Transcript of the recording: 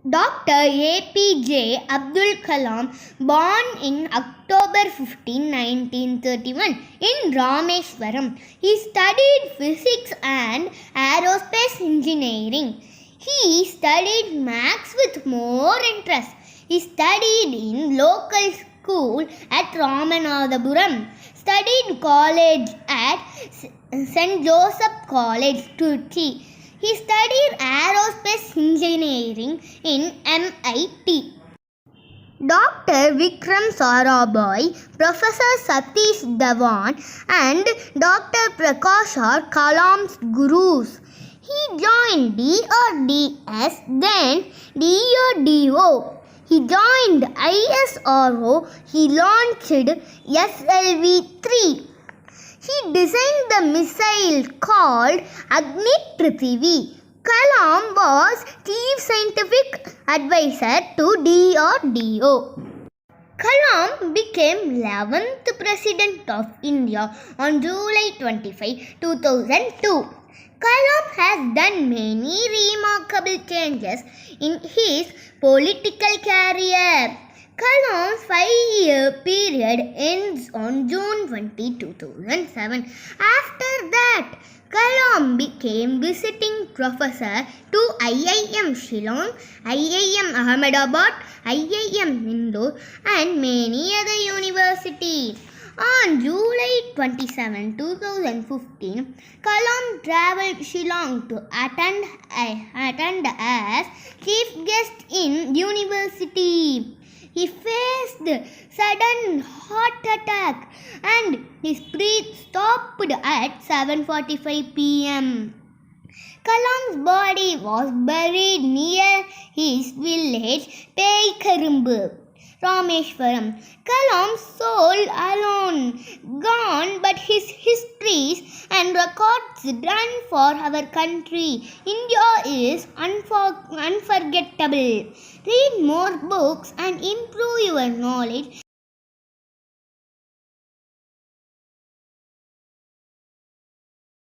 Dr. APJ Abdul Kalam, born in October 15, 1931 in Rameswaram, he studied physics and aerospace engineering. He studied maths with more interest. He studied in local school at Ramanathapuram, studied college at St. Joseph College, Trichy. He studied aerospace engineering in MIT. Dr. Vikram Sarabhai, Professor Satish Dhawan, and Dr. Prakash are Kalam's gurus. He joined DRDS, then DRDO. He joined ISRO. He launched SLV-3. He designed the missile called Agni Prithvi. Kalam was chief scientific advisor to DRDO. Kalam became 11th President of India on July 25, 2002. Kalam has done many remarkable changes in his political career. Kalam's 5-year period ends on June 20, 2007. After that, Kalam became visiting professor to IIM Shillong, IIM Ahmedabad, IIM Indore, and many other universities. On July 27, 2015, Kalam travelled Shillong to attend as chief guest in university. He faced sudden heart attack and his breath stopped at 7:45 p.m. Kalam's body was buried near his village Peikarumbu, Rameswaram. Kalam's soul alone gone, but his histories and records done for our country. India is unforgettable. Read more books and improve your knowledge.